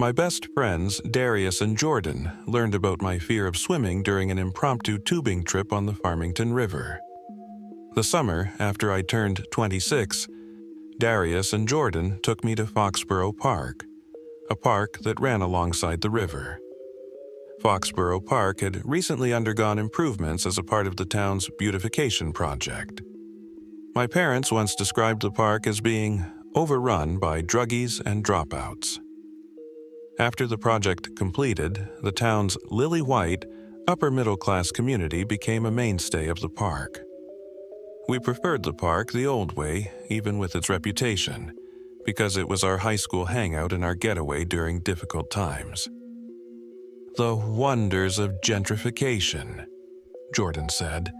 My best friends, Darius and Jordan, learned about my fear of swimming during an impromptu tubing trip on the Farmington River. The summer after I turned 26, Darius and Jordan took me to Foxborough Park, a park that ran alongside the river. Foxborough Park had recently undergone improvements as a part of the town's beautification project. My parents once described the park as being overrun by druggies and dropouts. After the project completed, the town's lily-white, upper-middle-class community became a mainstay of the park. We preferred the park the old way, even with its reputation, because it was our high school hangout and our getaway during difficult times. "The wonders of gentrification," Jordan said,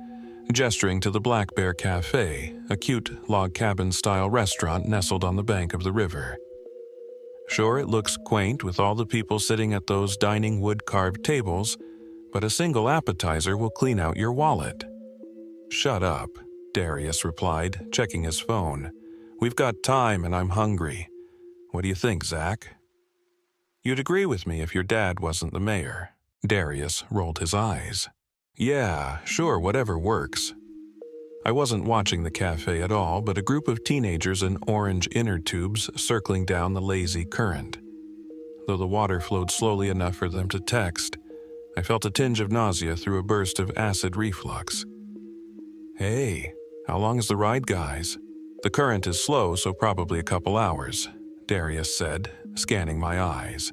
gesturing to the Black Bear Cafe, a cute log cabin-style restaurant nestled on the bank of the river. "Sure, it looks quaint with all the people sitting at those dining wood-carved tables, but a single appetizer will clean out your wallet." "Shut up," Darius replied, checking his phone. "We've got time and I'm hungry. What do you think, Zack?" "You'd agree with me if your dad wasn't the mayor." Darius rolled his eyes. "Yeah, sure, whatever works." I wasn't watching the cafe at all, but a group of teenagers in orange inner tubes circling down the lazy current. Though the water flowed slowly enough for them to text, I felt a tinge of nausea through a burst of acid reflux. "Hey, how long is the ride, guys?" "The current is slow, so probably a couple hours," Darius said, scanning my eyes.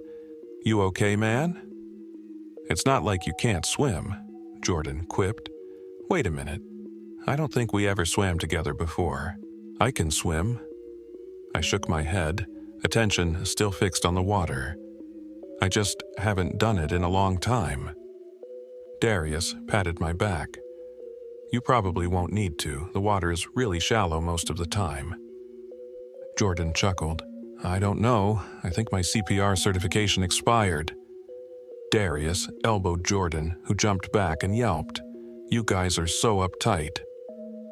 "You okay, man?" "It's not like you can't swim," Jordan quipped. "Wait a minute. I don't think we ever swam together before. I can swim." I shook my head, attention still fixed on the water. "I just haven't done it in a long time." Darius patted my back. "You probably won't need to. The water is really shallow most of the time." Jordan chuckled. "I don't know. I think my CPR certification expired." Darius elbowed Jordan, who jumped back and yelped. "You guys are so uptight."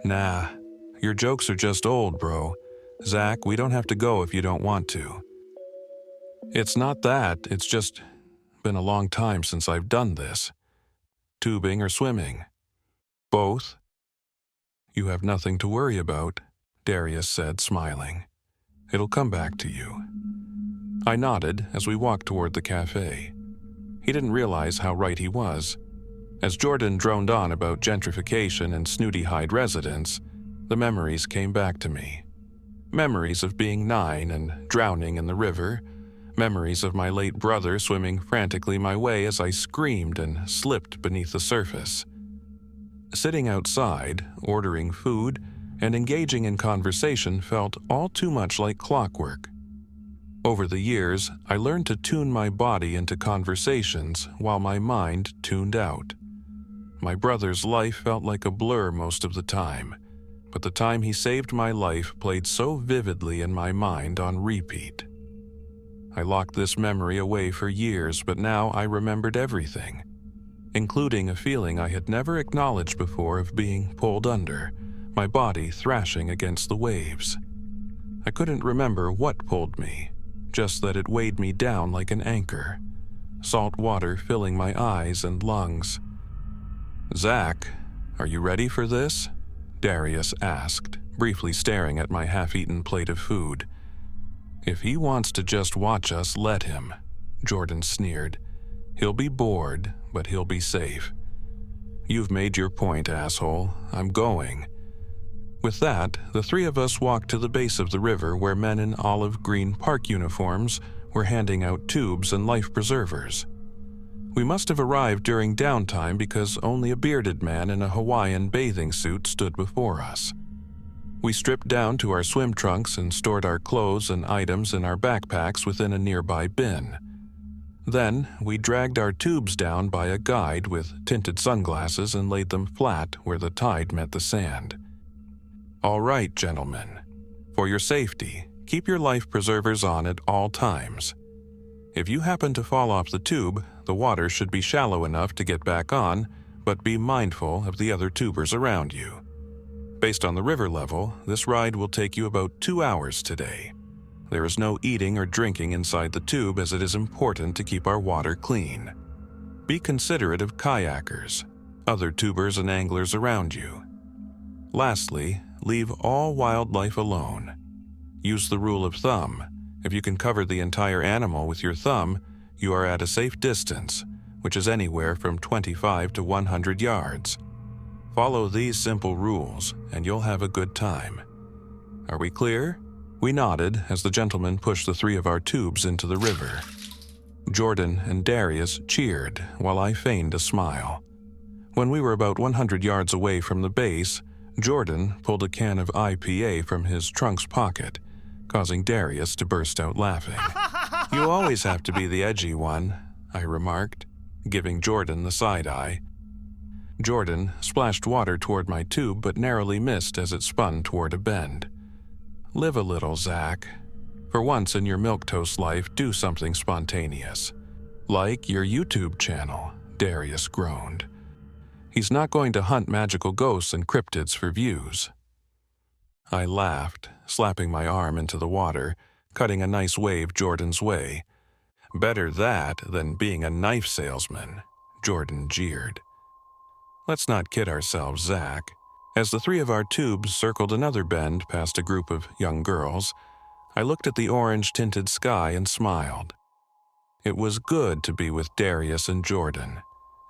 "Nah, your jokes are just old, bro. Zack, we don't have to go if you don't want to." "It's not that, it's just been a long time since I've done this. Tubing or swimming?" "Both." "You have nothing to worry about," Darius said, smiling. "It'll come back to you." I nodded as we walked toward the cafe. He didn't realize how right he was. As Jordan droned on about gentrification and snooty-hide residents, the memories came back to me. Memories of being 9 and drowning in the river. Memories of my late brother swimming frantically my way as I screamed and slipped beneath the surface. Sitting outside, ordering food, and engaging in conversation felt all too much like clockwork. Over the years, I learned to tune my body into conversations while my mind tuned out. My brother's life felt like a blur most of the time, but the time he saved my life played so vividly in my mind on repeat. I locked this memory away for years, but now I remembered everything, including a feeling I had never acknowledged before of being pulled under, my body thrashing against the waves. I couldn't remember what pulled me, just that it weighed me down like an anchor, salt water filling my eyes and lungs. "Zack, are you ready for this?" Darius asked, briefly staring at my half-eaten plate of food. "If he wants to just watch us, let him," Jordan sneered. "He'll be bored, but he'll be safe." "You've made your point, asshole. I'm going." With that, the three of us walked to the base of the river where men in olive green park uniforms were handing out tubes and life preservers. We must have arrived during downtime because only a bearded man in a Hawaiian bathing suit stood before us. We stripped down to our swim trunks and stored our clothes and items in our backpacks within a nearby bin. Then, we dragged our tubes down by a guide with tinted sunglasses and laid them flat where the tide met the sand. "All right, gentlemen. For your safety, keep your life preservers on at all times. If you happen to fall off the tube, the water should be shallow enough to get back on, but be mindful of the other tubers around you. Based on the river level, this ride will take you about 2 hours today. There is no eating or drinking inside the tube as it is important to keep our water clean. Be considerate of kayakers, other tubers and anglers around you. Lastly, leave all wildlife alone. Use the rule of thumb. If you can cover the entire animal with your thumb, you are at a safe distance, which is anywhere from 25 to 100 yards. Follow these simple rules, and you'll have a good time. Are we clear? We nodded as the gentleman pushed the 3 of our tubes into the river. Jordan and Darius cheered while I feigned a smile. When we were about 100 yards away from the base, Jordan pulled a can of IPA from his trunk's pocket, causing Darius to burst out laughing. "You always have to be the edgy one," I remarked, giving Jordan the side eye. Jordan splashed water toward my tube but narrowly missed as it spun toward a bend. "Live a little, Zack. For once in your milquetoast life, do something spontaneous. Like your YouTube channel," Darius groaned. "He's not going to hunt magical ghosts and cryptids for views." I laughed, slapping my arm into the water, cutting a nice wave Jordan's way. "Better that than being a knife salesman," Jordan jeered. "Let's not kid ourselves, Zack." As the 3 of our tubes circled another bend past a group of young girls, I looked at the orange-tinted sky and smiled. It was good to be with Darius and Jordan,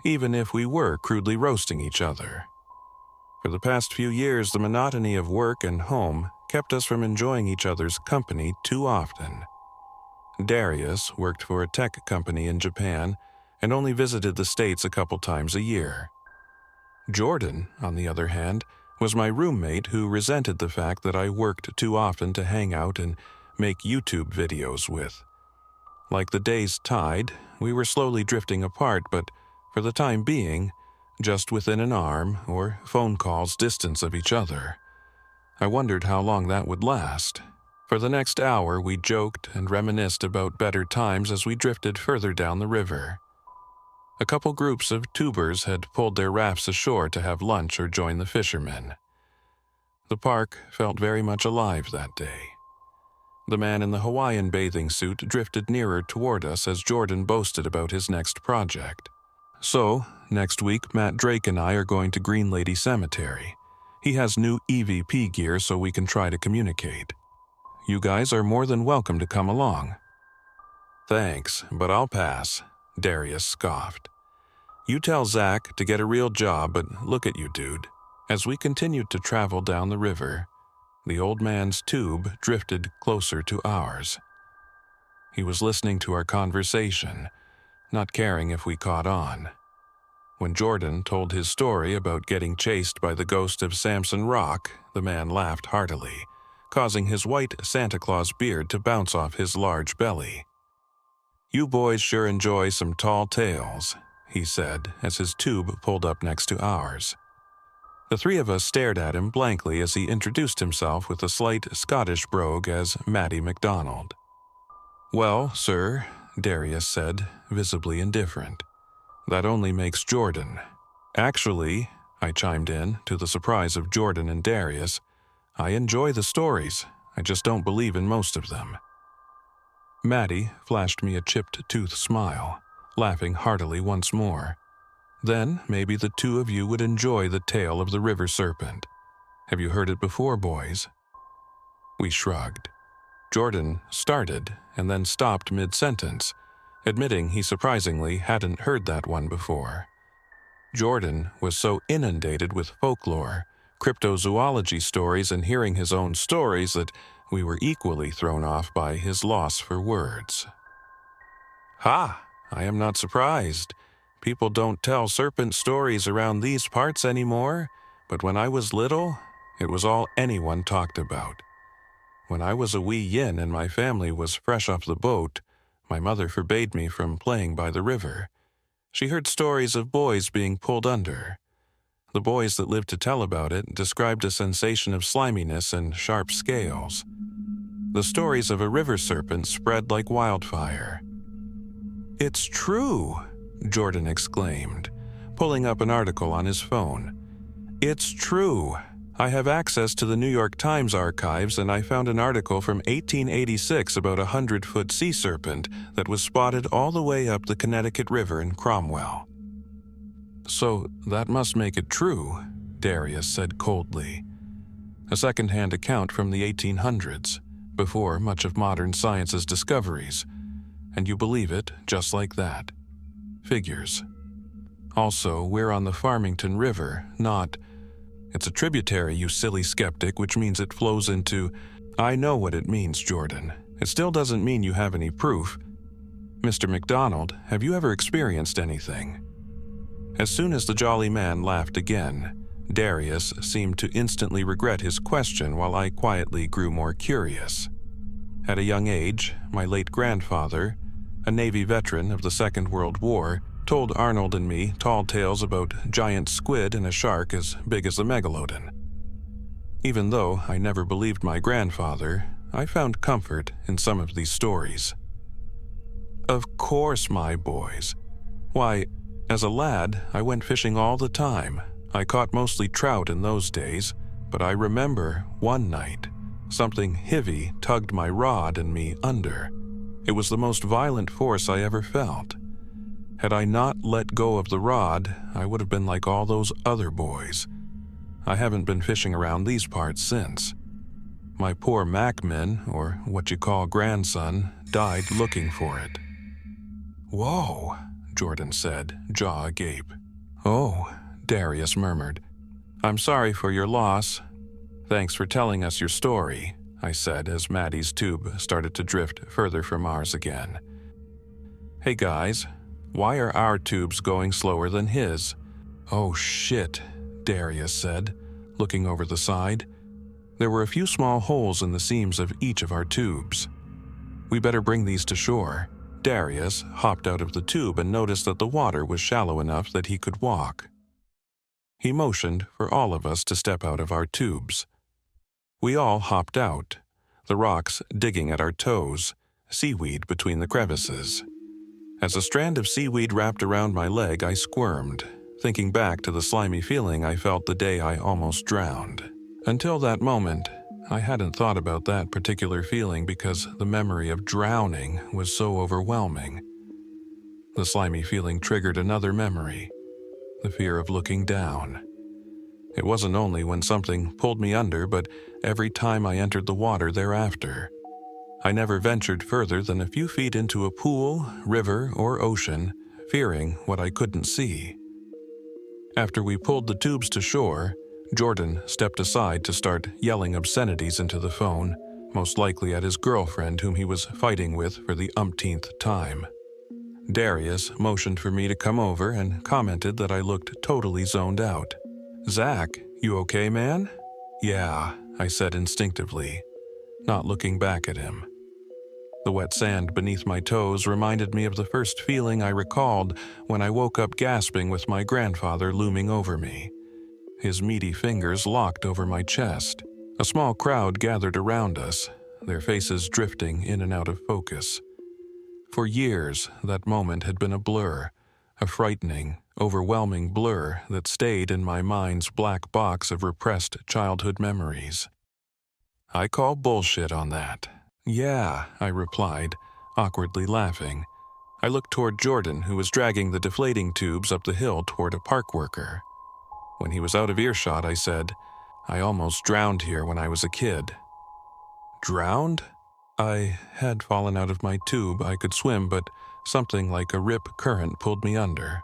even if we were crudely roasting each other. For the past few years, the monotony of work and home kept us from enjoying each other's company too often. Darius worked for a tech company in Japan and only visited the States a couple times a year. Jordan, on the other hand, was my roommate who resented the fact that I worked too often to hang out and make YouTube videos with. Like the day's tide, we were slowly drifting apart, but for the time being, just within an arm or phone call's distance of each other. I wondered how long that would last. For the next hour, we joked and reminisced about better times as we drifted further down the river. A couple groups of tubers had pulled their rafts ashore to have lunch or join the fishermen. The park felt very much alive that day. The man in the Hawaiian bathing suit drifted nearer toward us as Jordan boasted about his next project. "So, next week, Matt Drake and I are going to Green Lady Cemetery. He has new EVP gear so we can try to communicate. You guys are more than welcome to come along." "Thanks, but I'll pass," Darius scoffed. "You tell Zack to get a real job, but look at you, dude." As we continued to travel down the river, the old man's tube drifted closer to ours. He was listening to our conversation, not caring if we caught on. When Jordan told his story about getting chased by the ghost of Samson Rock, the man laughed heartily, causing his white Santa Claus beard to bounce off his large belly. "You boys sure enjoy some tall tales," he said as his tube pulled up next to ours. The 3 of us stared at him blankly as he introduced himself with a slight Scottish brogue as Matty MacDonald. "Well, sir," Darius said, visibly indifferent, "that only makes Jordan." "Actually," I chimed in, to the surprise of Jordan and Darius, "I enjoy the stories. I just don't believe in most of them." Matty flashed me a chipped tooth smile, laughing heartily once more. "Then maybe the 2 of you would enjoy the tale of the river serpent. Have you heard it before, boys?" We shrugged. Jordan started and then stopped mid-sentence, admitting he surprisingly hadn't heard that one before. Jordan was so inundated with folklore, cryptozoology stories, and hearing his own stories that we were equally thrown off by his loss for words. "Ha! I am not surprised. People don't tell serpent stories around these parts anymore, but when I was little, it was all anyone talked about. When I was a wee yin and my family was fresh off the boat, my mother forbade me from playing by the river. She heard stories of boys being pulled under. The boys that lived to tell about it described a sensation of sliminess and sharp scales. The stories of a river serpent spread like wildfire." "It's true!" Jordan exclaimed, pulling up an article on his phone. "It's true. I have access to the New York Times archives, and I found an article from 1886 about a 100-foot sea serpent that was spotted all the way up the Connecticut River in Cromwell. So that must make it true, Darius said coldly. A second-hand account from the 1800s, before much of modern science's discoveries, and you believe it just like that. Figures. Also, we're on the Farmington River, not... It's a tributary, you silly skeptic, which means it flows into... I know what it means, Jordan. It still doesn't mean you have any proof. Mr. McDonald, have you ever experienced anything? As soon as the jolly man laughed again, Darius seemed to instantly regret his question while I quietly grew more curious. At a young age, my late grandfather, a Navy veteran of the Second World War, told Arnold and me tall tales about giant squid and a shark as big as a megalodon. Even though I never believed my grandfather, I found comfort in some of these stories. Of course, my boys. Why, as a lad, I went fishing all the time. I caught mostly trout in those days, but I remember one night, something heavy tugged my rod and me under. It was the most violent force I ever felt. Had I not let go of the rod, I would have been like all those other boys. I haven't been fishing around these parts since. My poor Macmin, or what you call grandson, died looking for it. Whoa, Jordan said, jaw agape. Oh, Darius murmured. I'm sorry for your loss. Thanks for telling us your story, I said as Maddie's tube started to drift further from ours again. Hey guys, why are our tubes going slower than his? Oh shit, Darius said, looking over the side. There were a few small holes in the seams of each of our tubes. We better bring these to shore. Darius hopped out of the tube and noticed that the water was shallow enough that he could walk. He motioned for all of us to step out of our tubes. We all hopped out, the rocks digging at our toes, seaweed between the crevices. As a strand of seaweed wrapped around my leg, I squirmed, thinking back to the slimy feeling I felt the day I almost drowned. Until that moment, I hadn't thought about that particular feeling because the memory of drowning was so overwhelming. The slimy feeling triggered another memory, the fear of looking down. It wasn't only when something pulled me under, but every time I entered the water thereafter. I never ventured further than a few feet into a pool, river, or ocean, fearing what I couldn't see. After we pulled the tubes to shore, Jordan stepped aside to start yelling obscenities into the phone, most likely at his girlfriend whom he was fighting with for the umpteenth time. Darius motioned for me to come over and commented that I looked totally zoned out. Zack, you okay, man? Yeah, I said instinctively, not looking back at him. The wet sand beneath my toes reminded me of the first feeling I recalled when I woke up gasping with my grandfather looming over me. His meaty fingers locked over my chest. A small crowd gathered around us, their faces drifting in and out of focus. For years, that moment had been a blur, a frightening, overwhelming blur that stayed in my mind's black box of repressed childhood memories. I call bullshit on that. Yeah, I replied, awkwardly laughing. I looked toward Jordan, who was dragging the deflating tubes up the hill toward a park worker. When he was out of earshot, I said, I almost drowned here when I was a kid. Drowned? I had fallen out of my tube. I could swim, but something like a rip current pulled me under.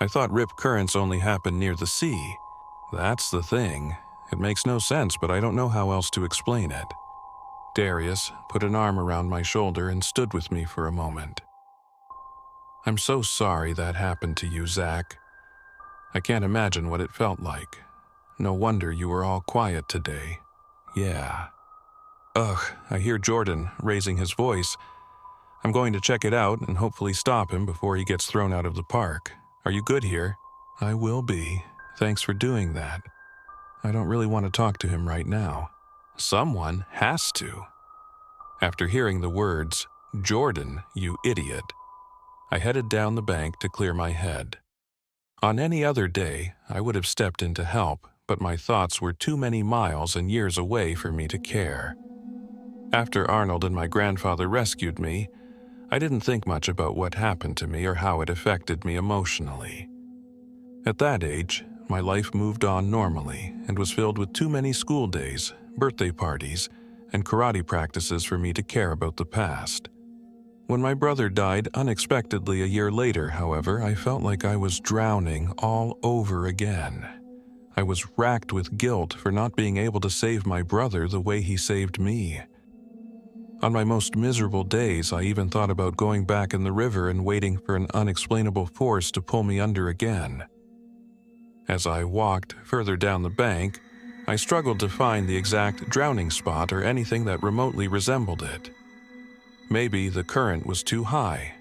I thought rip currents only happen near the sea. That's the thing. It makes no sense, but I don't know how else to explain it. Darius put an arm around my shoulder and stood with me for a moment. I'm so sorry that happened to you, Zack. I can't imagine what it felt like. No wonder you were all quiet today. Yeah. Ugh, I hear Jordan raising his voice. I'm going to check it out and hopefully stop him before he gets thrown out of the park. Are you good here? I will be. Thanks for doing that. I don't really want to talk to him right now. Someone has to. After hearing the words, Jordan, you idiot, I headed down the bank to clear my head. On any other day, I would have stepped in to help, but my thoughts were too many miles and years away for me to care. After Arnold and my grandfather rescued me, I didn't think much about what happened to me or how it affected me emotionally. At that age, my life moved on normally and was filled with too many school days, birthday parties, and karate practices for me to care about the past. When my brother died unexpectedly a year later, however, I felt like I was drowning all over again. I was racked with guilt for not being able to save my brother the way he saved me. On my most miserable days, I even thought about going back in the river and waiting for an unexplainable force to pull me under again. As I walked further down the bank, I struggled to find the exact drowning spot or anything that remotely resembled it. Maybe the current was too high.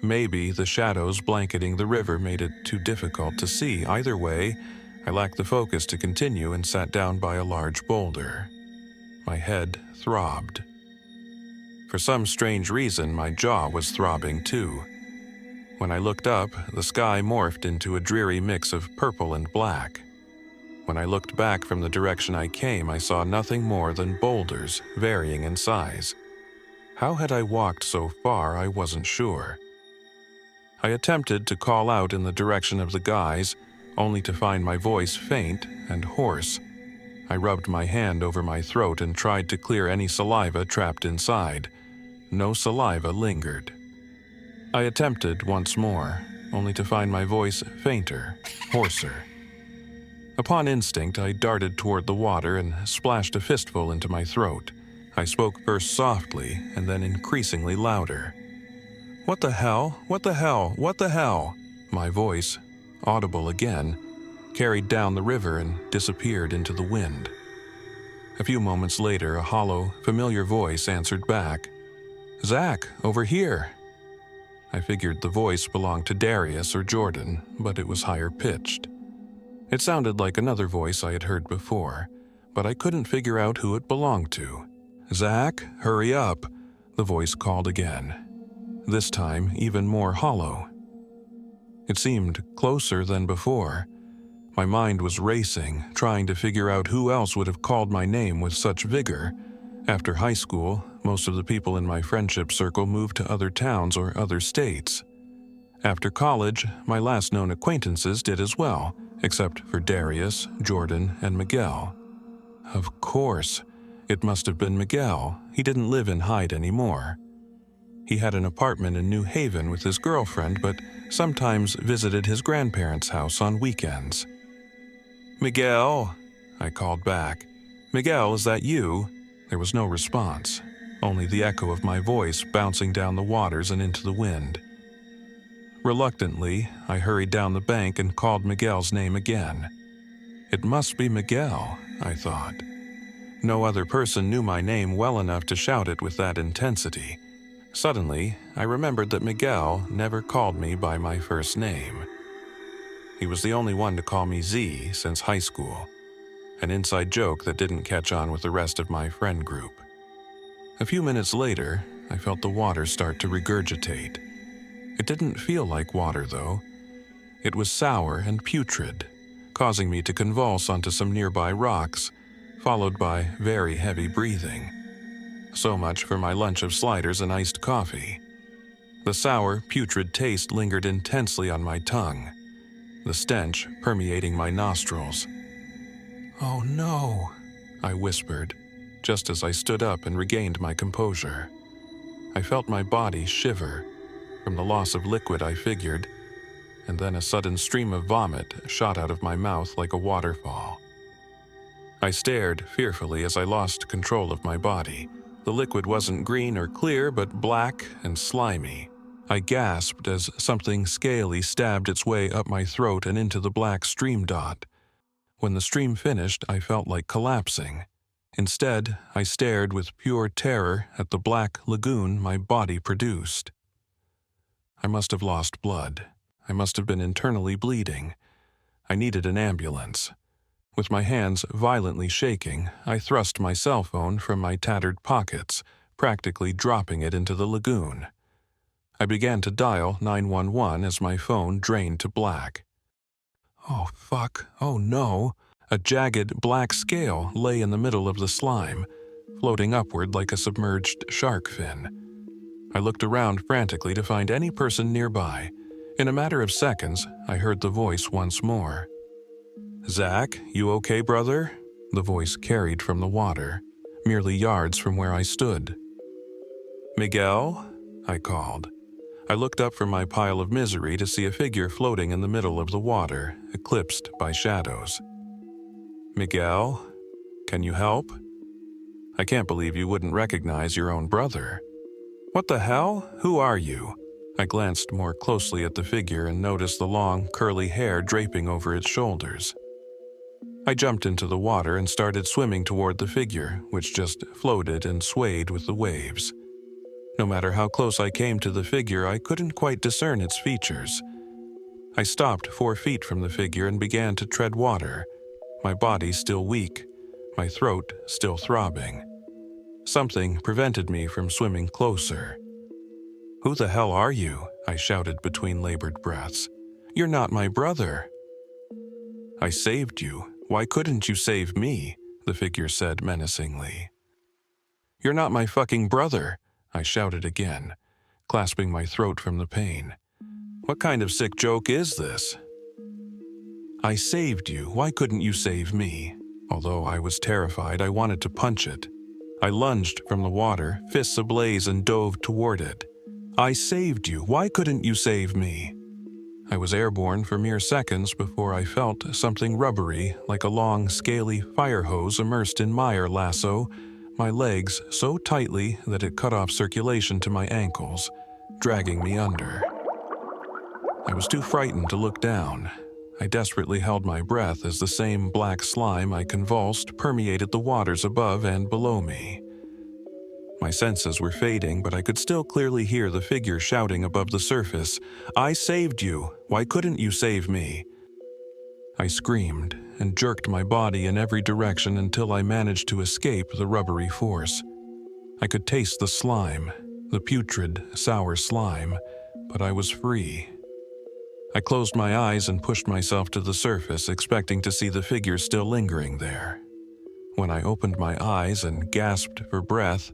Maybe the shadows blanketing the river made it too difficult to see. Either way, I lacked the focus to continue and sat down by a large boulder. My head throbbed. For some strange reason, my jaw was throbbing too. When I looked up, the sky morphed into a dreary mix of purple and black. When I looked back from the direction I came, I saw nothing more than boulders, varying in size. How had I walked so far, I wasn't sure. I attempted to call out in the direction of the guys, only to find my voice faint and hoarse. I rubbed my hand over my throat and tried to clear any saliva trapped inside. No saliva lingered. I attempted once more, only to find my voice fainter, hoarser. Upon instinct, I darted toward the water and splashed a fistful into my throat. I spoke first softly and then increasingly louder. "What the hell? What the hell? What the hell?" My voice, audible again, carried down the river and disappeared into the wind. A few moments later, a hollow, familiar voice answered back. "Zack, over here." I figured the voice belonged to Darius or Jordan, but it was higher pitched. It sounded like another voice I had heard before, but I couldn't figure out who it belonged to. "Zack, hurry up," the voice called again, this time even more hollow. It seemed closer than before. My mind was racing, trying to figure out who else would have called my name with such vigor. After high school, most of the people in my friendship circle moved to other towns or other states. After college, my last known acquaintances did as well, except for Darius, Jordan, and Miguel. Of course, it must have been Miguel. He didn't live in Hyde anymore. He had an apartment in New Haven with his girlfriend, but sometimes visited his grandparents' house on weekends. "Miguel," I called back. "Miguel, is that you?" There was no response, only the echo of my voice bouncing down the waters and into the wind. Reluctantly, I hurried down the bank and called Miguel's name again. It must be Miguel, I thought. No other person knew my name well enough to shout it with that intensity. Suddenly, I remembered that Miguel never called me by my first name. He was the only one to call me Z since high school, an inside joke that didn't catch on with the rest of my friend group. A few minutes later, I felt the water start to regurgitate. It didn't feel like water, though. It was sour and putrid, causing me to convulse onto some nearby rocks, followed by very heavy breathing. So much for my lunch of sliders and iced coffee. The sour, putrid taste lingered intensely on my tongue, the stench permeating my nostrils. "Oh no," I whispered, just as I stood up and regained my composure. I felt my body shiver, from the loss of liquid I figured, and then a sudden stream of vomit shot out of my mouth like a waterfall. I stared fearfully as I lost control of my body. The liquid wasn't green or clear, but black and slimy. I gasped as something scaly stabbed its way up my throat and into the black stream dot. When the stream finished, I felt like collapsing. Instead, I stared with pure terror at the black lagoon my body produced. I must have lost blood. I must have been internally bleeding. I needed an ambulance. With my hands violently shaking, I thrust my cell phone from my tattered pockets, practically dropping it into the lagoon. I began to dial 911 as my phone drained to black. "Oh, fuck. Oh, no," A jagged black scale lay in the middle of the slime, floating upward like a submerged shark fin. I looked around frantically to find any person nearby. In a matter of seconds, I heard the voice once more. "Zack, you okay, brother?" The voice carried from the water, merely yards from where I stood. "Miguel?" I called. I looked up from my pile of misery to see a figure floating in the middle of the water, eclipsed by shadows. "Miguel, can you help? I can't believe you wouldn't recognize your own brother. What the hell? Who are you?" I glanced more closely at the figure and noticed the long, curly hair draping over its shoulders. I jumped into the water and started swimming toward the figure, which just floated and swayed with the waves. No matter how close I came to the figure, I couldn't quite discern its features. I stopped 4 feet from the figure and began to tread water, my body still weak, my throat still throbbing. Something prevented me from swimming closer. "Who the hell are you?" I shouted between labored breaths. "You're not my brother." "I saved you. Why couldn't you save me?" the figure said menacingly. "You're not my fucking brother," I shouted again, clasping my throat from the pain. "What kind of sick joke is this?" "I saved you. Why couldn't you save me?" Although I was terrified, I wanted to punch it. I lunged from the water, fists ablaze, and dove toward it. "I saved you. Why couldn't you save me?" I was airborne for mere seconds before I felt something rubbery, like a long, scaly fire hose immersed in mire lasso my legs so tightly that it cut off circulation to my ankles, dragging me under. I was too frightened to look down. I desperately held my breath as the same black slime I convulsed permeated the waters above and below me. My senses were fading, but I could still clearly hear the figure shouting above the surface, "I saved you. Why couldn't you save me?" I screamed and jerked my body in every direction until I managed to escape the rubbery force. I could taste the slime, the putrid, sour slime, but I was free. I closed my eyes and pushed myself to the surface, expecting to see the figure still lingering there. When I opened my eyes and gasped for breath,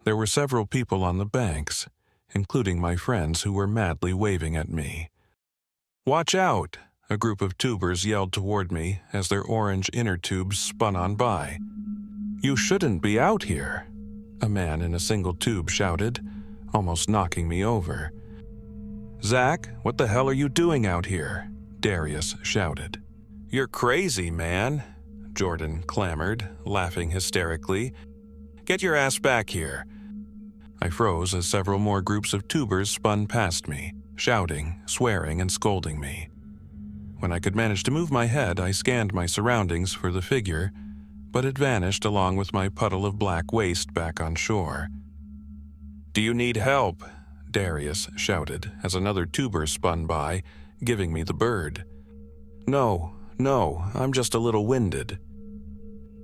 there were several people on the banks, including my friends who were madly waving at me. "Watch out!" A group of tubers yelled toward me as their orange inner tubes spun on by. "You shouldn't be out here," a man in a single tube shouted, almost knocking me over. "Zack, what the hell are you doing out here?" Darius shouted. "You're crazy, man," Jordan clamored, laughing hysterically. "Get your ass back here." I froze as several more groups of tubers spun past me, shouting, swearing, and scolding me. When I could manage to move my head, I scanned my surroundings for the figure, but it vanished along with my puddle of black waste back on shore. "Do you need help?" Darius shouted as another tuber spun by, giving me the bird. No, I'm just a little winded."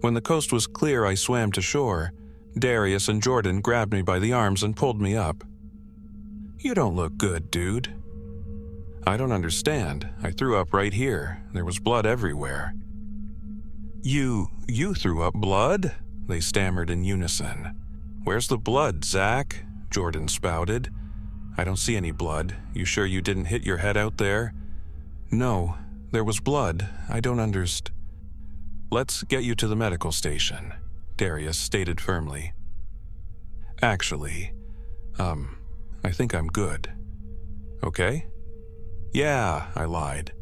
When the coast was clear, I swam to shore. Darius and Jordan grabbed me by the arms and pulled me up. "You don't look good, dude." "I don't understand. I threw up right here. There was blood everywhere." You threw up blood?" they stammered in unison. "Where's the blood, Zack?" Jordan spouted. "I don't see any blood. You sure you didn't hit your head out there?" "No, there was blood. I don't understand." "Let's get you to the medical station," Darius stated firmly. "Actually, I think I'm good." "Okay?" "Yeah," I lied.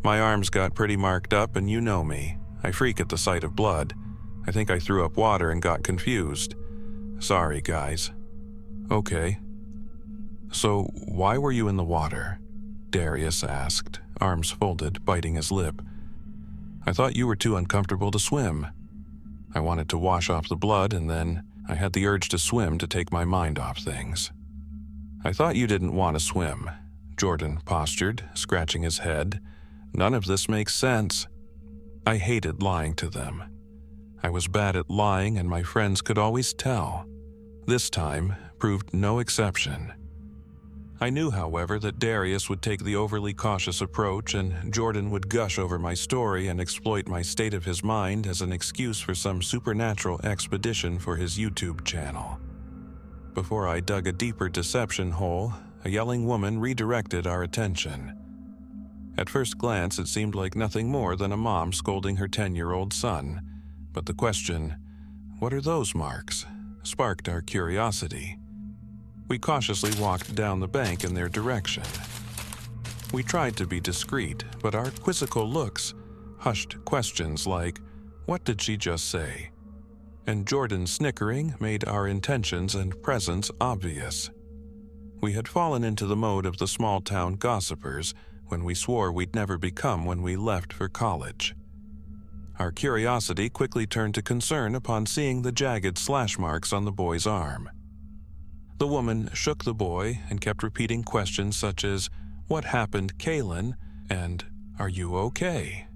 "My arms got pretty marked up and you know me. I freak at the sight of blood. I think I threw up water and got confused. Sorry, guys." "Okay. So why were you in the water?" Darius asked, arms folded, biting his lip. "I thought you were too uncomfortable to swim." I wanted to wash off the blood, and then I had the urge to swim to take my mind off things. "I thought you didn't want to swim," Jordan postured, scratching his head. "None of this makes sense." I hated lying to them. I was bad at lying, and my friends could always tell. This time proved no exception. I knew, however, that Darius would take the overly cautious approach and Jordan would gush over my story and exploit my state of his mind as an excuse for some supernatural expedition for his YouTube channel. Before I dug a deeper deception hole, a yelling woman redirected our attention. At first glance, it seemed like nothing more than a mom scolding her 10-year-old son, but the question, "What are those marks?" sparked our curiosity. We cautiously walked down the bank in their direction. We tried to be discreet, but our quizzical looks hushed questions like, "What did she just say?" and Jordan's snickering made our intentions and presence obvious. We had fallen into the mode of the small-town gossipers when we swore we'd never become when we left for college. Our curiosity quickly turned to concern upon seeing the jagged slash marks on the boy's arm. The woman shook the boy and kept repeating questions such as, "What happened, Kalen?" and "Are you okay?"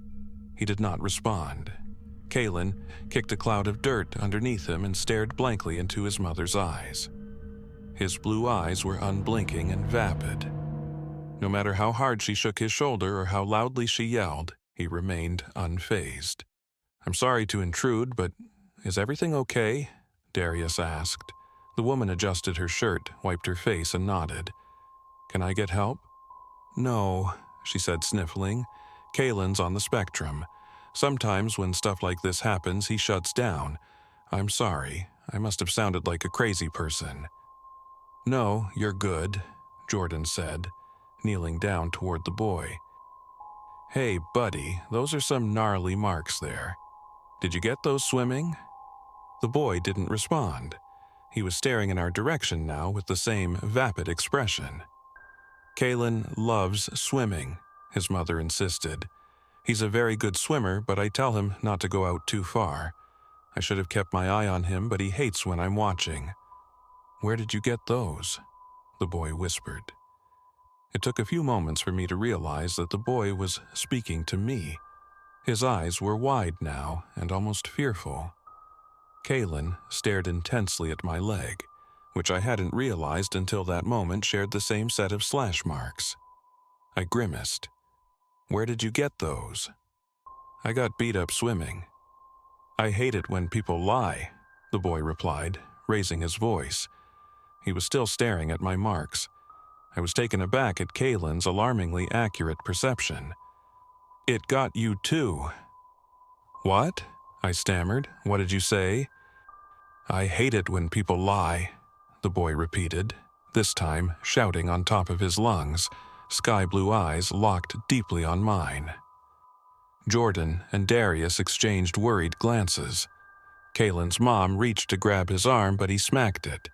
He did not respond. Kalen kicked a cloud of dirt underneath him and stared blankly into his mother's eyes. His blue eyes were unblinking and vapid. No matter how hard she shook his shoulder or how loudly she yelled, he remained unfazed. "I'm sorry to intrude, but is everything okay?" Darius asked. The woman adjusted her shirt, wiped her face, and nodded. "Can I get help?" "No," she said, sniffling. "Kalen's on the spectrum. Sometimes when stuff like this happens, he shuts down. I'm sorry. I must have sounded like a crazy person." "No, you're good," Jordan said, kneeling down toward the boy. "Hey, buddy, those are some gnarly marks there. Did you get those swimming?" The boy didn't respond. He was staring in our direction now with the same vapid expression. "Kalen loves swimming," his mother insisted. "He's a very good swimmer, but I tell him not to go out too far. I should have kept my eye on him, but he hates when I'm watching." "Where did you get those?" the boy whispered. It took a few moments for me to realize that the boy was speaking to me. His eyes were wide now and almost fearful. Kalen stared intensely at my leg, which I hadn't realized until that moment shared the same set of slash marks. I grimaced. "Where did you get those?" "I got beat up swimming." "I hate it when people lie," the boy replied, raising his voice. He was still staring at my marks. I was taken aback at Kalen's alarmingly accurate perception. "It got you too." "What?" I stammered. "What did you say?" "I hate it when people lie," the boy repeated, this time shouting on top of his lungs, sky-blue eyes locked deeply on mine. Jordan and Darius exchanged worried glances. Kalen's mom reached to grab his arm, but he smacked it.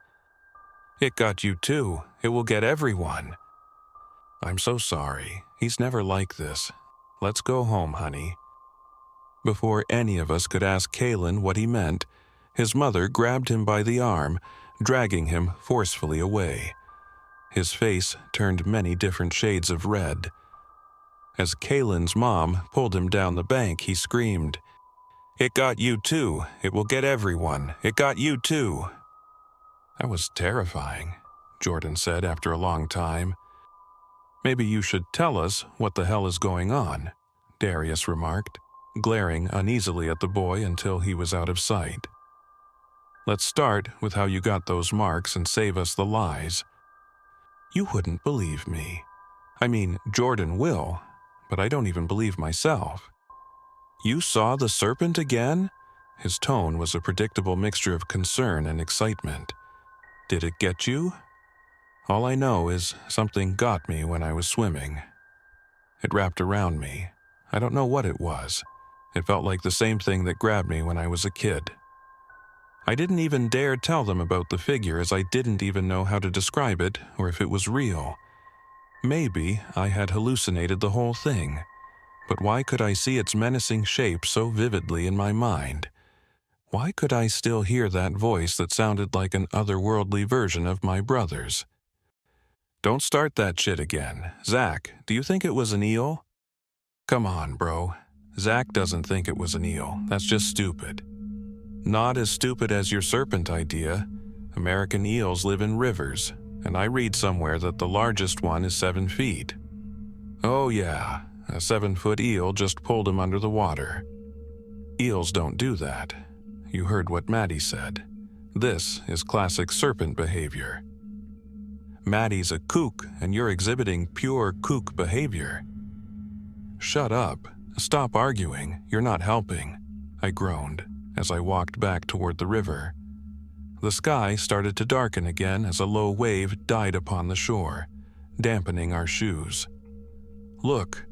"It got you too. It will get everyone." "I'm so sorry. He's never like this. Let's go home, honey." Before any of us could ask Kalen what he meant, his mother grabbed him by the arm, dragging him forcefully away. His face turned many different shades of red. As Kalen's mom pulled him down the bank, he screamed, "It got you too. It will get everyone. It got you too." "That was terrifying," Jordan said after a long time. "Maybe you should tell us what the hell is going on," Darius remarked, glaring uneasily at the boy until he was out of sight. "Let's start with how you got those marks and save us the lies." "You wouldn't believe me. I mean, Jordan will, but I don't even believe myself." "You saw the serpent again?" His tone was a predictable mixture of concern and excitement. "Did it get you?" "All I know is something got me when I was swimming. It wrapped around me. I don't know what it was. It felt like the same thing that grabbed me when I was a kid." I didn't even dare tell them about the figure, as I didn't even know how to describe it or if it was real. Maybe I had hallucinated the whole thing, but why could I see its menacing shape so vividly in my mind? Why could I still hear that voice that sounded like an otherworldly version of my brother's? "Don't start that shit again. Zack, do you think it was an eel?" "Come on, bro. Zack doesn't think it was an eel. That's just stupid." "Not as stupid as your serpent idea. American eels live in rivers, and I read somewhere that the largest one is 7 feet. Oh yeah, a 7-foot eel just pulled him under the water. Eels don't do that. You heard what Maddie said. This is classic serpent behavior. Maddie's a kook, and you're exhibiting pure kook behavior. Shut up. Stop arguing. You're not helping, I groaned as I walked back toward the river. The sky started to darken again as a low wave died upon the shore, dampening our shoes. Look,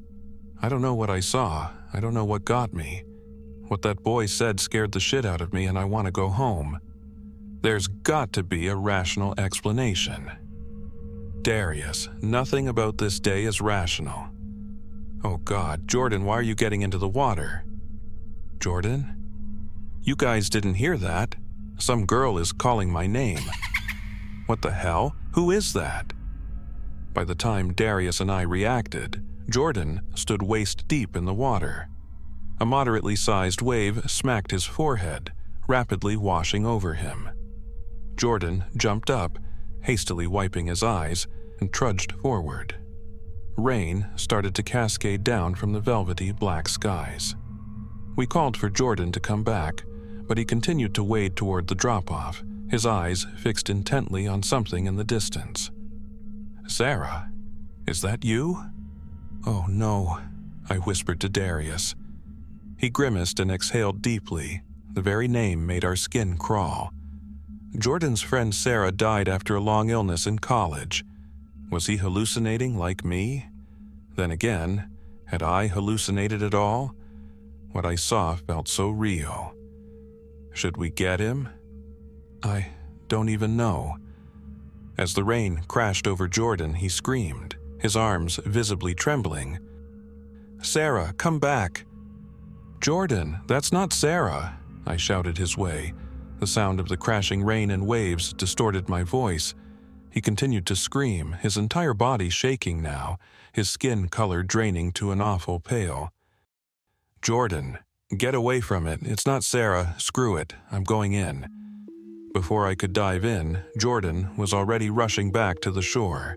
I don't know what I saw. I don't know what got me. What that boy said scared the shit out of me, and I want to go home. There's got to be a rational explanation. Darius, nothing about this day is rational. Oh God, Jordan, why are you getting into the water? Jordan? You guys didn't hear that. Some girl is calling my name. What the hell? Who is that? By the time Darius and I reacted, Jordan stood waist deep in the water. A moderately sized wave smacked his forehead, rapidly washing over him. Jordan jumped up, hastily wiping his eyes, and trudged forward. Rain started to cascade down from the velvety black skies. We called for Jordan to come back, but he continued to wade toward the drop-off, his eyes fixed intently on something in the distance. Sarah, is that you? Oh no, I whispered to Darius. He grimaced and exhaled deeply. The very name made our skin crawl. Jordan's friend Sarah died after a long illness in college. Was he hallucinating like me? Then again, had I hallucinated at all? What I saw felt so real. Should we get him? I don't even know. As the rain crashed over Jordan, he screamed, his arms visibly trembling. Sarah, come back! Jordan, that's not Sarah, I shouted his way. The sound of the crashing rain and waves distorted my voice. He continued to scream, his entire body shaking now, his skin color draining to an awful pale. Jordan, get away from it. It's not Sarah. Screw it. I'm going in. Before I could dive in, Jordan was already rushing back to the shore.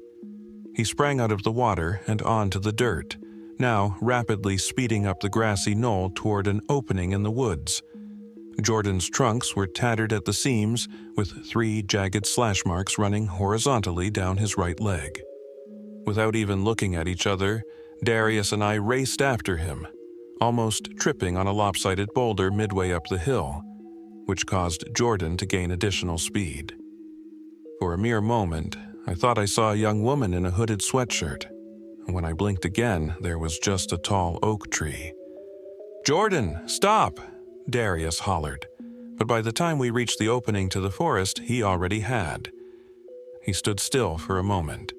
He sprang out of the water and onto the dirt, now rapidly speeding up the grassy knoll toward an opening in the woods. Jordan's trunks were tattered at the seams, with 3 jagged slash marks running horizontally down his right leg. Without even looking at each other, Darius and I raced after him, almost tripping on a lopsided boulder midway up the hill, which caused Jordan to gain additional speed. For a mere moment, I thought I saw a young woman in a hooded sweatshirt. When I blinked again, there was just a tall oak tree. Jordan, stop! Darius hollered, but by the time we reached the opening to the forest, he already had. He stood still for a moment,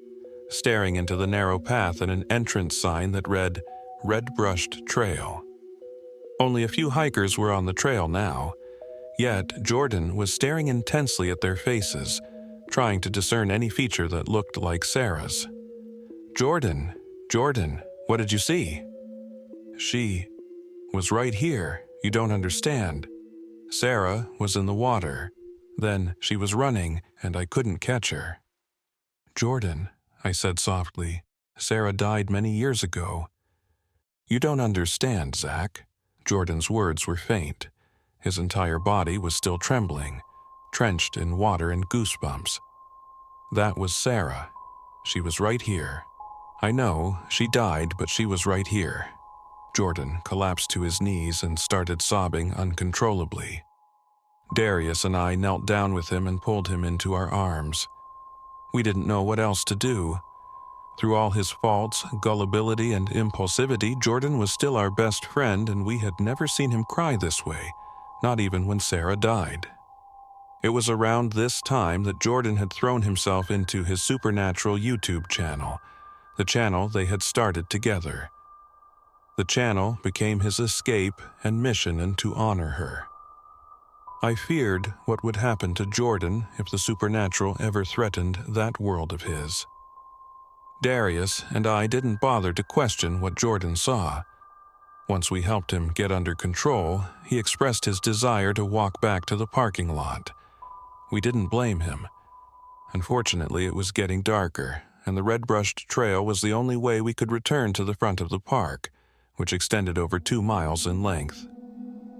staring into the narrow path and an entrance sign that read, Red Brushed Trail. Only a few hikers were on the trail now, yet Jordan was staring intensely at their faces, trying to discern any feature that looked like Sarah's. Jordan, what did you see? She was right here. You don't understand. Sarah was in the water. Then she was running, and I couldn't catch her. Jordan, I said softly, Sarah died many years ago. You don't understand, Zack. Jordan's words were faint. His entire body was still trembling, drenched in water and goosebumps. That was Sarah. She was right here. I know, she died, but she was right here. Jordan collapsed to his knees and started sobbing uncontrollably. Darius and I knelt down with him and pulled him into our arms. We didn't know what else to do. Through all his faults, gullibility, and impulsivity, Jordan was still our best friend, and we had never seen him cry this way, not even when Sarah died. It was around this time that Jordan had thrown himself into his supernatural YouTube channel, the channel they had started together. The channel became his escape and mission and to honor her. I feared what would happen to Jordan if the supernatural ever threatened that world of his. Darius and I didn't bother to question what Jordan saw. Once we helped him get under control, he expressed his desire to walk back to the parking lot. We didn't blame him. Unfortunately, it was getting darker, and the red-brushed trail was the only way we could return to the front of the park, which extended over 2 miles in length.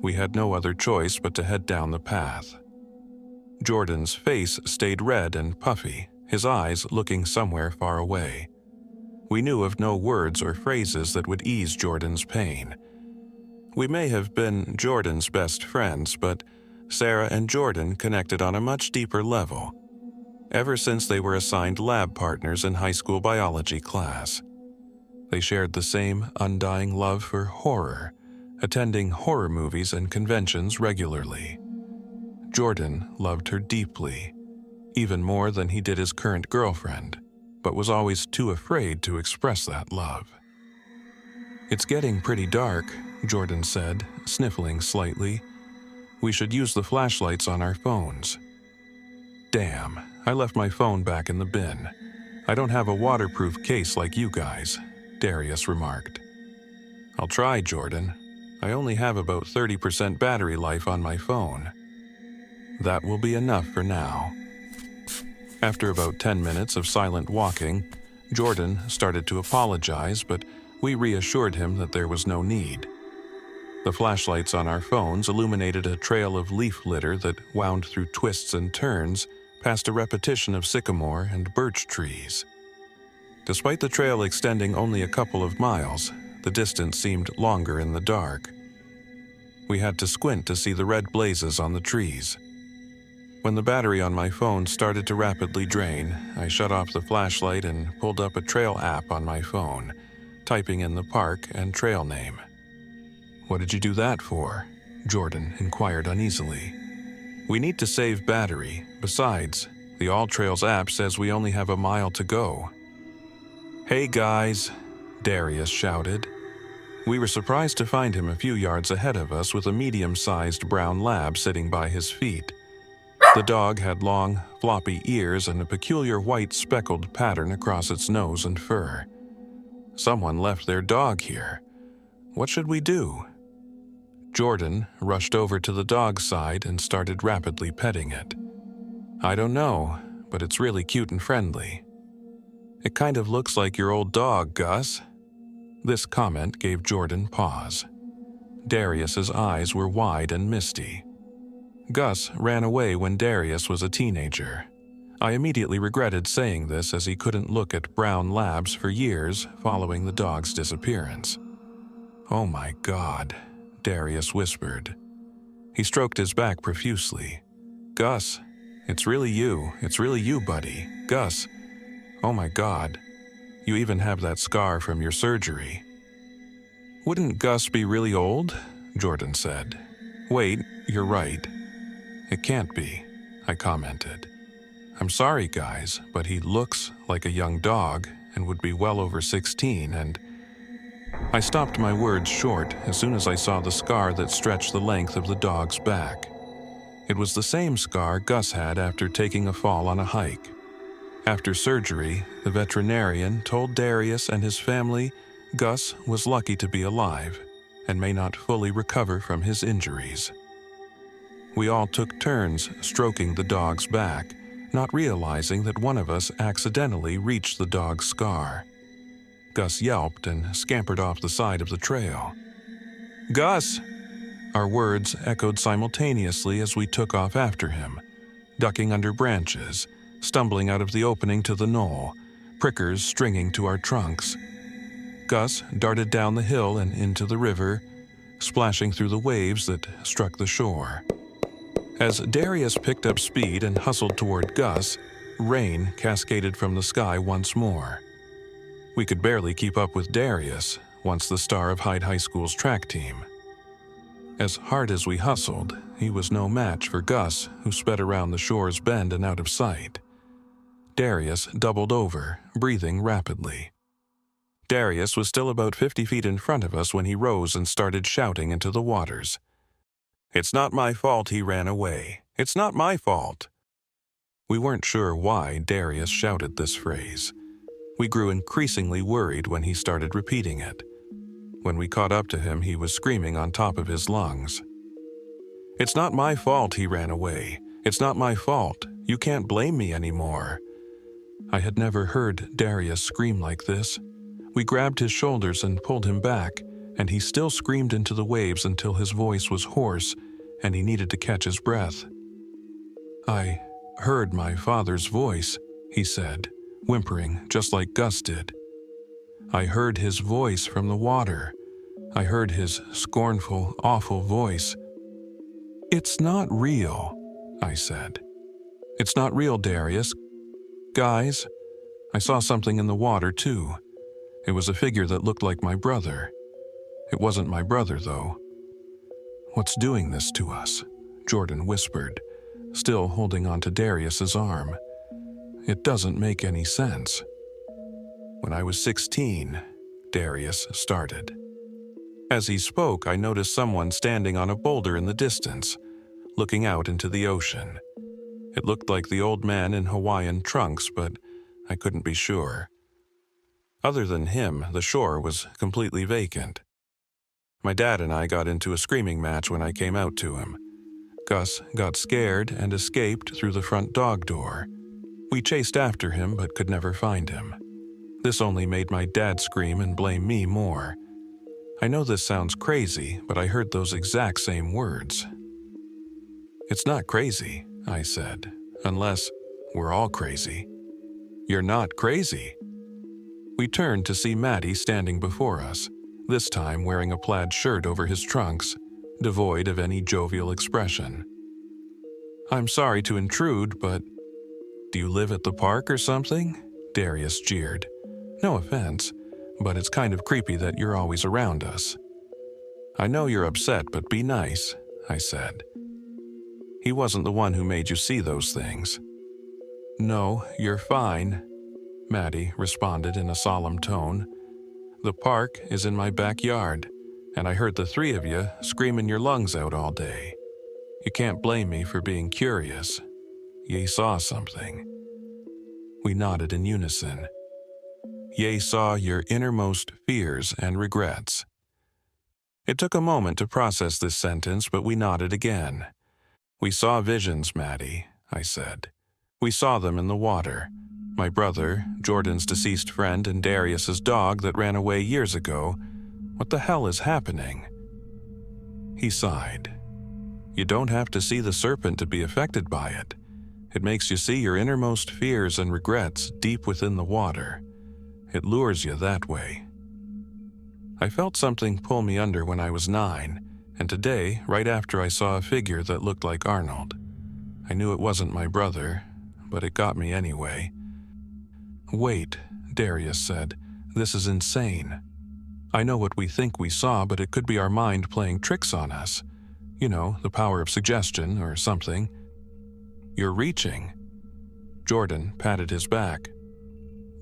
We had no other choice but to head down the path. Jordan's face stayed red and puffy, his eyes looking somewhere far away. We knew of no words or phrases that would ease Jordan's pain. We may have been Jordan's best friends, but Sarah and Jordan connected on a much deeper level, ever since they were assigned lab partners in high school biology class. They shared the same undying love for horror, attending horror movies and conventions regularly. Jordan loved her deeply, even more than he did his current girlfriend, but was always too afraid to express that love. "It's getting pretty dark," Jordan said, sniffling slightly. "We should use the flashlights on our phones." "Damn, I left my phone back in the bin. I don't have a waterproof case like you guys," Darius remarked. "I'll try, Jordan. I only have about 30% battery life on my phone." "That will be enough for now." After about 10 minutes of silent walking, Jordan started to apologize, but we reassured him that there was no need. The flashlights on our phones illuminated a trail of leaf litter that wound through twists and turns past a repetition of sycamore and birch trees. Despite the trail extending only a couple of miles, the distance seemed longer in the dark. We had to squint to see the red blazes on the trees. When the battery on my phone started to rapidly drain, I shut off the flashlight and pulled up a trail app on my phone, typing in the park and trail name. "What did you do that for?" Jordan inquired uneasily. "We need to save battery. Besides, the All Trails app says we only have a mile to go." "Hey guys," Darius shouted. We were surprised to find him a few yards ahead of us with a medium-sized brown lab sitting by his feet. The dog had long, floppy ears and a peculiar white speckled pattern across its nose and fur. Someone left their dog here. What should we do? Jordan rushed over to the dog's side and started rapidly petting it. "I don't know, but it's really cute and friendly." "It kind of looks like your old dog, Gus." This comment gave Jordan pause. Darius's eyes were wide and misty. Gus ran away when Darius was a teenager. I immediately regretted saying this as he couldn't look at brown labs for years following the dog's disappearance. "Oh my God," Darius whispered. He stroked his back profusely. "Gus, it's really you, buddy. Gus, oh my God, you even have that scar from your surgery." "Wouldn't Gus be really old?" Jordan said. "Wait, you're right. It can't be," I commented. "I'm sorry, guys, but he looks like a young dog and would be well over 16 and—" I stopped my words short as soon as I saw the scar that stretched the length of the dog's back. It was the same scar Gus had after taking a fall on a hike. After surgery, the veterinarian told Darius and his family Gus was lucky to be alive and may not fully recover from his injuries. We all took turns stroking the dog's back, not realizing that one of us accidentally reached the dog's scar. Gus yelped and scampered off the side of the trail. "Gus!" Our words echoed simultaneously as we took off after him, ducking under branches, stumbling out of the opening to the knoll, prickers stringing to our trunks. Gus darted down the hill and into the river, splashing through the waves that struck the shore. As Darius picked up speed and hustled toward Gus, rain cascaded from the sky once more. We could barely keep up with Darius, once the star of Hyde High School's track team. As hard as we hustled, he was no match for Gus, who sped around the shore's bend and out of sight. Darius doubled over, breathing rapidly. Darius was still about 50 feet in front of us when he rose and started shouting into the waters. "It's not my fault he ran away. It's not my fault." We weren't sure why Darius shouted this phrase. We grew increasingly worried when he started repeating it. When we caught up to him, he was screaming on top of his lungs. "It's not my fault he ran away. It's not my fault. You can't blame me anymore." I had never heard Darius scream like this. We grabbed his shoulders and pulled him back, and he still screamed into the waves until his voice was hoarse and he needed to catch his breath. "I heard my father's voice," he said, whimpering just like Gus did. "I heard his voice from the water. I heard his scornful, awful voice." "It's not real," I said. "It's not real, Darius. Guys, I saw something in the water too. It was a figure that looked like my brother. It wasn't my brother, though." "What's doing this to us?" Jordan whispered, still holding onto Darius's arm. "It doesn't make any sense." "When I was 16, Darius started." As he spoke, I noticed someone standing on a boulder in the distance, looking out into the ocean. It looked like the old man in Hawaiian trunks, but I couldn't be sure. Other than him, the shore was completely vacant. My dad and I got into a screaming match when I came out to him. Gus got scared and escaped through the front dog door. We chased after him but could never find him. This only made my dad scream and blame me more. I know this sounds crazy, but I heard those exact same words. "It's not crazy," I said, "unless we're all crazy." "You're not crazy." We turned to see Matty standing before us, this time wearing a plaid shirt over his trunks, devoid of any jovial expression. "I'm sorry to intrude, but do you live at the park or something?" Darius jeered. "No offense, but it's kind of creepy that you're always around us." "I know you're upset, but be nice," I said. "He wasn't the one who made you see those things." "No, you're fine," Matty responded in a solemn tone. "The park is in my backyard, and I heard the three of you screaming your lungs out all day. You can't blame me for being curious. Ye saw something." We nodded in unison. "Ye saw your innermost fears and regrets." It took a moment to process this sentence, but we nodded again. "We saw visions, Matty," I said. "We saw them in the water. My brother, Jordan's deceased friend, and Darius's dog that ran away years ago. What the hell is happening?" He sighed. "You don't have to see the serpent to be affected by it. It makes you see your innermost fears and regrets deep within the water. It lures you that way." I felt something pull me under when I was 9, and today, right after I saw a figure that looked like Arnold. I knew it wasn't my brother, but it got me anyway. "Wait," Darius said. "This is insane. I know what we think we saw, but it could be our mind playing tricks on us. You know, the power of suggestion or something." "You're reaching." Jordan patted his back.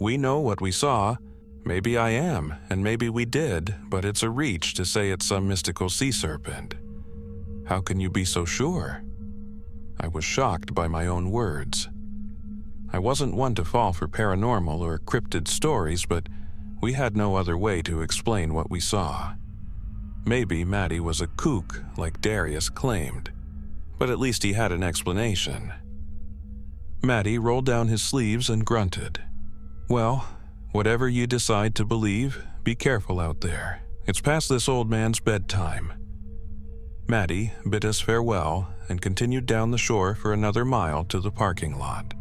"We know what we saw. Maybe I am, and maybe we did, but it's a reach to say it's some mystical sea serpent." "How can you be so sure?" I was shocked by my own words. I wasn't one to fall for paranormal or cryptid stories, but we had no other way to explain what we saw. Maybe Matty was a kook like Darius claimed, but at least he had an explanation. Matty rolled down his sleeves and grunted. "Well, whatever you decide to believe, be careful out there. It's past this old man's bedtime." Matty bid us farewell and continued down the shore for another mile to the parking lot.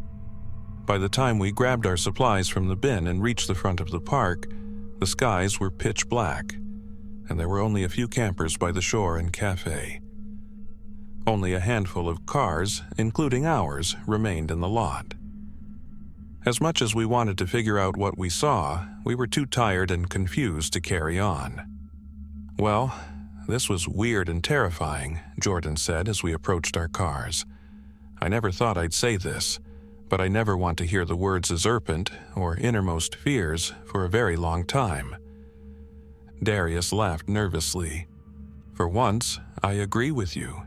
By the time we grabbed our supplies from the bin and reached the front of the park, the skies were pitch black, and there were only a few campers by the shore and cafe. Only a handful of cars, including ours, remained in the lot. As much as we wanted to figure out what we saw, we were too tired and confused to carry on. "Well, this was weird and terrifying," Jordan said as we approached our cars. "I never thought I'd say this, but I never want to hear the words Serpent or innermost fears for a very long time." Darius laughed nervously. "For once, I agree with you."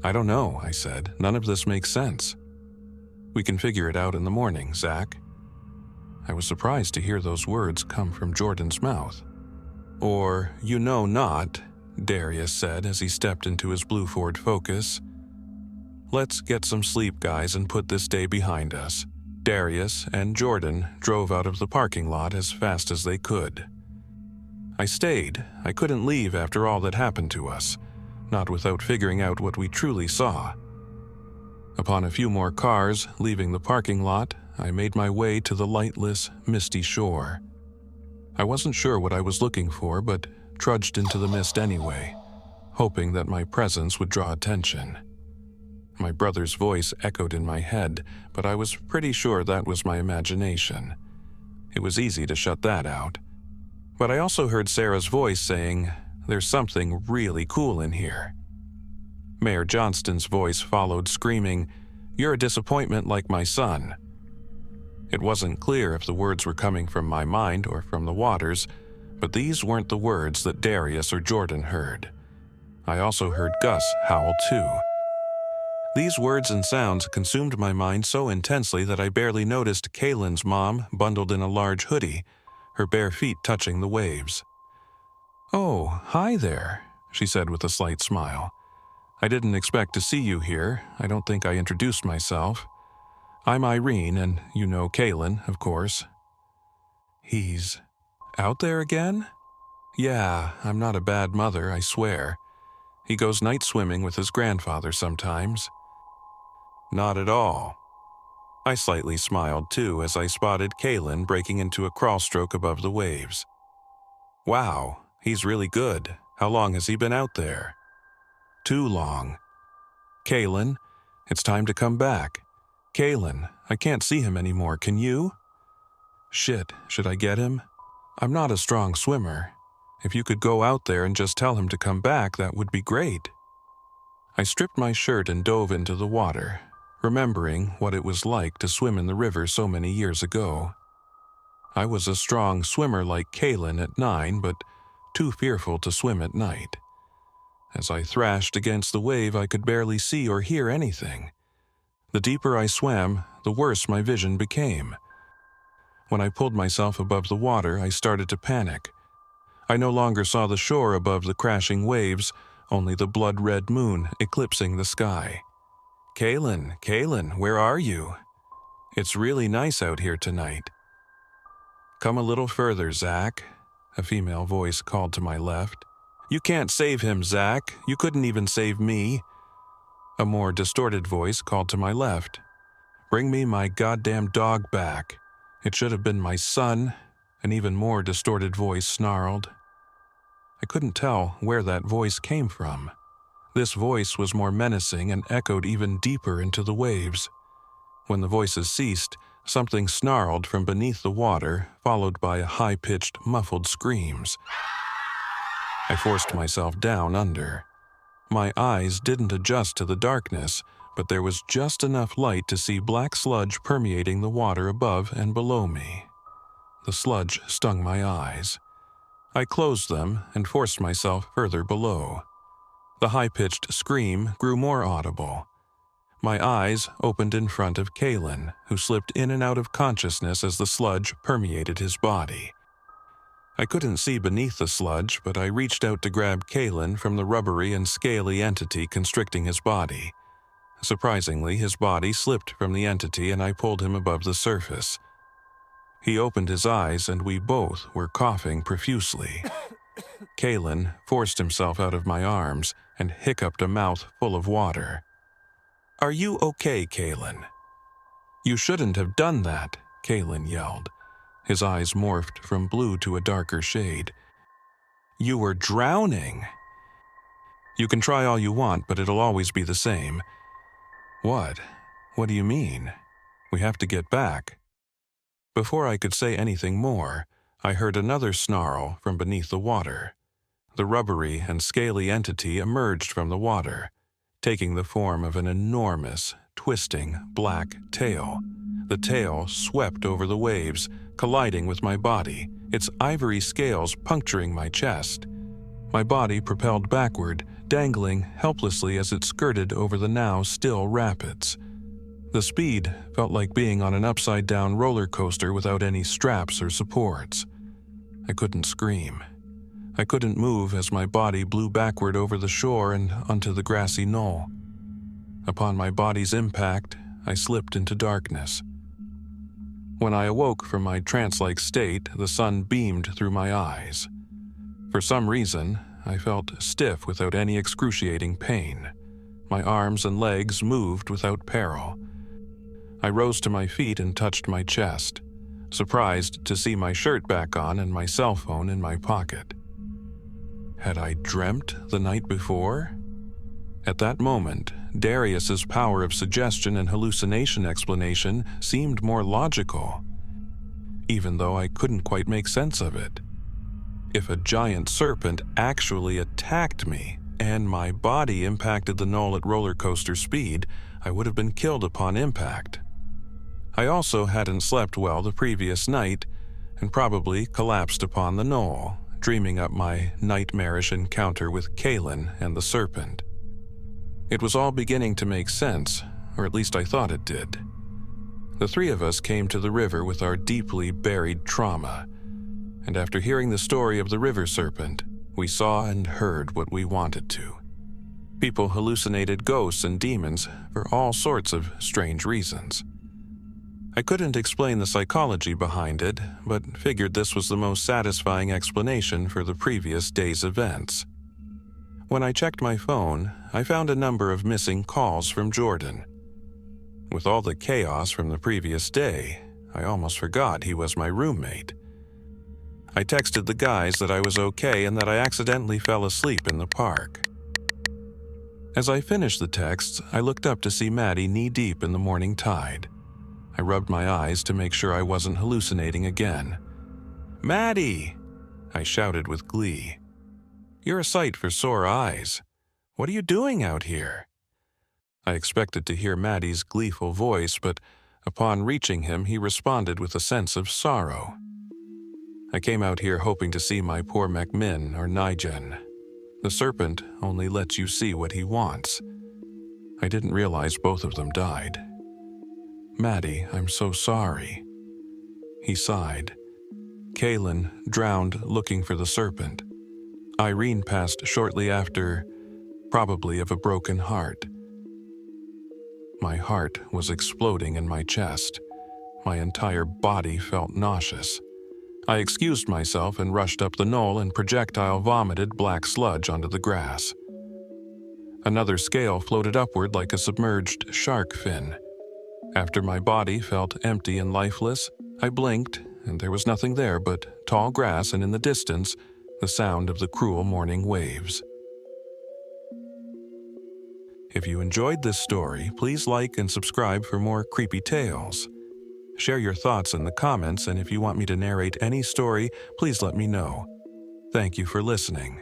"I don't know," I said. "None of this makes sense." "We can figure it out in the morning, Zack." I was surprised to hear those words come from Jordan's mouth. "Or you know not," Darius said as he stepped into his blue Ford Focus. Let's get some sleep, guys, and put this day behind us." Darius and Jordan drove out of the parking lot as fast as they could. I stayed. I couldn't leave after all that happened to us, not without figuring out what we truly saw. Upon a few more cars leaving the parking lot, I made my way to the lightless, misty shore. I wasn't sure what I was looking for, but trudged into the mist anyway, hoping that my presence would draw attention. My brother's voice echoed in my head, but I was pretty sure that was my imagination. It was easy to shut that out. But I also heard Sarah's voice saying, "There's something really cool in here." Mayor Johnston's voice followed, screaming, "You're a disappointment like my son." It wasn't clear if the words were coming from my mind or from the waters, but these weren't the words that Darius or Jordan heard. I also heard Gus howl too. These words and sounds consumed my mind so intensely that I barely noticed Kaylin's mom bundled in a large hoodie, her bare feet touching the waves. "Oh, hi there," she said with a slight smile. "I didn't expect to see you here. I don't think I introduced myself. I'm Irene, and you know Kaylin, of course." "He's out there again?" "Yeah, I'm not a bad mother, I swear. He goes night swimming with his grandfather sometimes." "Not at all." I slightly smiled too as I spotted Kaylin breaking into a crawl stroke above the waves. "Wow, he's really good. How long has he been out there?" "Too long." "Kaylin, it's time to come back. Kaylin, I can't see him anymore, can you?" "Shit, should I get him? I'm not a strong swimmer. If you could go out there and just tell him to come back, that would be great." I stripped my shirt and dove into the water, remembering what it was like to swim in the river so many years ago. I was a strong swimmer like Kaylin at 9, but too fearful to swim at night. As I thrashed against the wave, I could barely see or hear anything. The deeper I swam, the worse my vision became. When I pulled myself above the water, I started to panic. I no longer saw the shore above the crashing waves, only the blood-red moon eclipsing the sky. "Kaylin, Kaylin, where are you? It's really nice out here tonight." "Come a little further, Zack," a female voice called to my left. "You can't save him, Zack. You couldn't even save me." A more distorted voice called to my left. "Bring me my goddamn dog back. It should have been my son," an even more distorted voice snarled. I couldn't tell where that voice came from. This voice was more menacing and echoed even deeper into the waves. When the voices ceased, something snarled from beneath the water, followed by high-pitched, muffled screams. I forced myself down under. My eyes didn't adjust to the darkness, but there was just enough light to see black sludge permeating the water above and below me. The sludge stung my eyes. I closed them and forced myself further below. The high-pitched scream grew more audible. My eyes opened in front of Kaylin, who slipped in and out of consciousness as the sludge permeated his body. I couldn't see beneath the sludge, but I reached out to grab Kaylin from the rubbery and scaly entity constricting his body. Surprisingly, his body slipped from the entity and I pulled him above the surface. He opened his eyes and we both were coughing profusely. Kaylin forced himself out of my arms and hiccuped a mouth full of water. "Are you okay, Kaylin?" "You shouldn't have done that," Kaylin yelled. His eyes morphed from blue to a darker shade. "You were drowning." "You can try all you want, but it'll always be the same." "What? What do you mean? We have to get back." Before I could say anything more, I heard another snarl from beneath the water. The rubbery and scaly entity emerged from the water, taking the form of an enormous, twisting, black tail. The tail swept over the waves, colliding with my body, its ivory scales puncturing my chest. My body propelled backward, dangling helplessly as it skirted over the now still rapids. The speed felt like being on an upside-down roller coaster without any straps or supports. I couldn't scream. I couldn't move as my body blew backward over the shore and onto the grassy knoll. Upon my body's impact, I slipped into darkness. When I awoke from my trance-like state, the sun beamed through my eyes. For some reason, I felt stiff without any excruciating pain. My arms and legs moved without peril. I rose to my feet and touched my chest, surprised to see my shirt back on and my cell phone in my pocket. Had I dreamt the night before? At that moment, Darius's power of suggestion and hallucination explanation seemed more logical, even though I couldn't quite make sense of it. If a giant serpent actually attacked me and my body impacted the knoll at roller coaster speed, I would have been killed upon impact. I also hadn't slept well the previous night and probably collapsed upon the knoll, dreaming up my nightmarish encounter with Kaylin and the serpent. It was all beginning to make sense, or at least I thought it did. The three of us came to the river with our deeply buried trauma, and after hearing the story of the river serpent, we saw and heard what we wanted to. People hallucinated ghosts and demons for all sorts of strange reasons. I couldn't explain the psychology behind it, but figured this was the most satisfying explanation for the previous day's events. When I checked my phone, I found a number of missing calls from Jordan. With all the chaos from the previous day, I almost forgot he was my roommate. I texted the guys that I was okay and that I accidentally fell asleep in the park. As I finished the texts, I looked up to see Maddie knee-deep in the morning tide. I rubbed my eyes to make sure I wasn't hallucinating again. "Maddie!" I shouted with glee. "You're a sight for sore eyes. What are you doing out here?" I expected to hear Maddie's gleeful voice, but upon reaching him, he responded with a sense of sorrow. "I came out here hoping to see my poor McMinn or Nigen. The serpent only lets you see what he wants. I didn't realize both of them died. Maddie, I'm so sorry." He sighed. Kaylin drowned looking for the serpent. Irene passed shortly after, probably of a broken heart. My heart was exploding in my chest. My entire body felt nauseous. I excused myself and rushed up the knoll and projectile vomited black sludge onto the grass. Another scale floated upward like a submerged shark fin. After my body felt empty and lifeless, I blinked, and there was nothing there but tall grass and in the distance, the sound of the cruel morning waves. If you enjoyed this story, please like and subscribe for more creepy tales. Share your thoughts in the comments, and if you want me to narrate any story, please let me know. Thank you for listening.